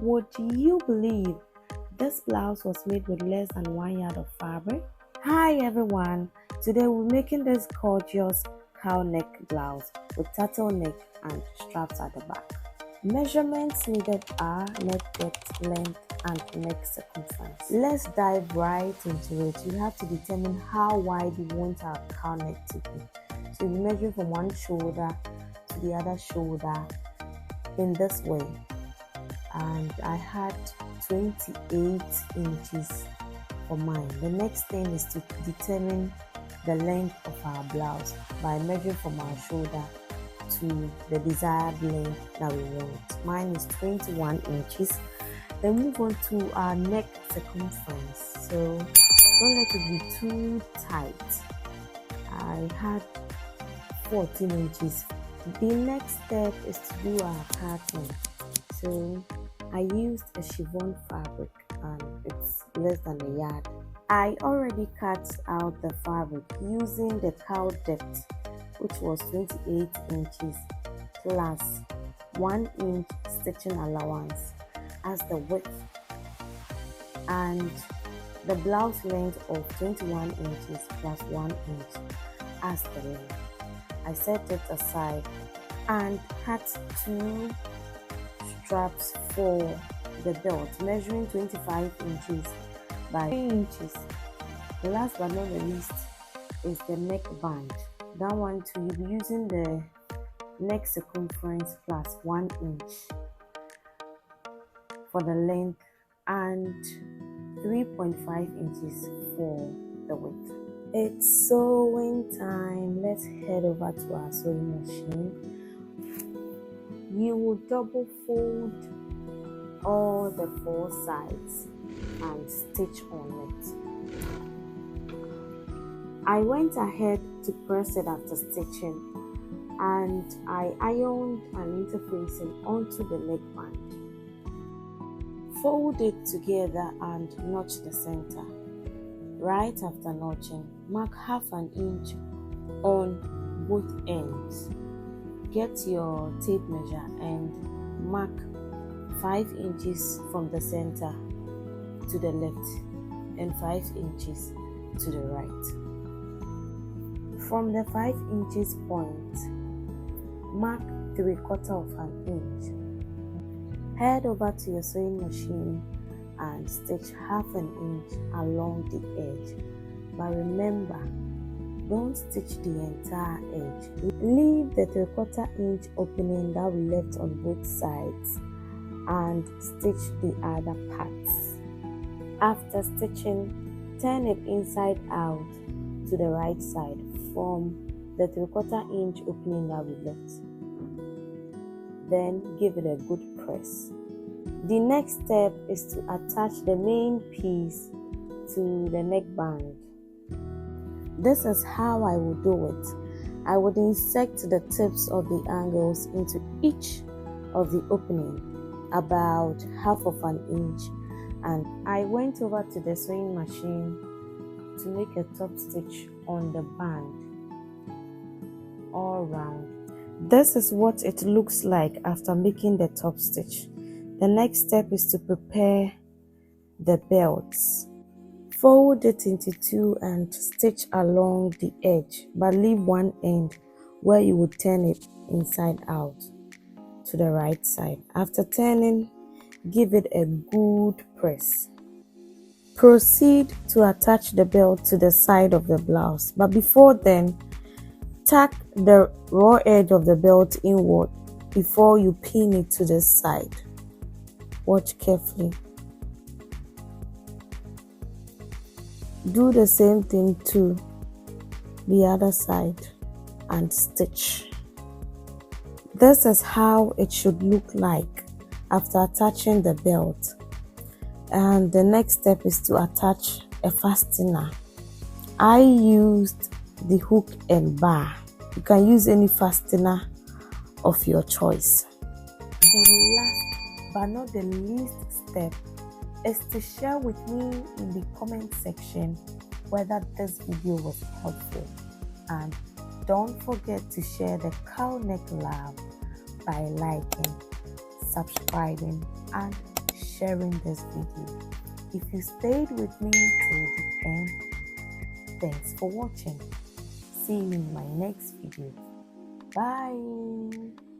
Would you believe this blouse was made with less than 1 yard of fabric? Hi everyone, today we're making this gorgeous cow neck blouse with turtleneck and straps at the back. Measurements needed are neck depth, length and neck circumference. Let's dive right into it. You have to determine how wide you want our cow neck to be. So you measure from one shoulder to the other shoulder in this way. And I had 28 inches for mine. The next thing is to determine the length of our blouse by measuring from our shoulder to the desired length that we want. Mine is 21 inches. Then move on to our neck circumference. So don't let it be too tight. I had 14 inches. The next step is to do our cutting. So I used a chiffon fabric and it's less than 1 yard. I already cut out the fabric using the cowl depth, which was 28 inches plus 1 inch stitching allowance as the width and the blouse length of 21 inches plus 1 inch as the length. I set it aside and cut 2 straps for the belt, measuring 25 inches by 3 inches. Last but not the least is the neck band. That one too, you'll be using the neck circumference plus 1 inch for the length and 3.5 inches for the width. It's sewing time. Let's head over to our sewing machine. You will double fold all the 4 sides and stitch on it. I went ahead to press it after stitching and I ironed an interfacing onto the neckband. Fold it together and notch the center. Right after notching, mark half an inch on both ends. Get your tape measure and mark 5 inches from the center to the left and 5 inches to the right. From the 5 inches point, mark 3/4 of an inch. Head over to your sewing machine and stitch half an inch along the edge. But remember, don't stitch the entire edge. Leave the 3/4 inch opening that we left on both sides and stitch the other parts. After stitching, turn it inside out to the right side from the 3/4 inch opening that we left. Then give it a good press. The next step is to attach the main piece to the neckband. This is how I would do it. I would insert the tips of the angles into each of the opening, about half of an inch, and I went over to the sewing machine to make a top stitch on the band all round. This is what it looks like after making the top stitch. The next step is to prepare the belts. Fold it into 2 and stitch along the edge, but leave one end where you would turn it inside out to the right side. After turning, give it a good press. Proceed to attach the belt to the side of the blouse, but before then, tuck the raw edge of the belt inward before you pin it to the side. Watch carefully. Do the same thing to the other side and stitch. This is how it should look like after attaching the belt. And the next step is to attach a fastener. I used the hook and bar. You can use any fastener of your choice. The last but not the least step is to share with me in the comment section whether this video was helpful, and don't forget to share the cow neck love by liking, subscribing and sharing this video. If you stayed with me till the end, thanks for watching. See you in my next video. Bye.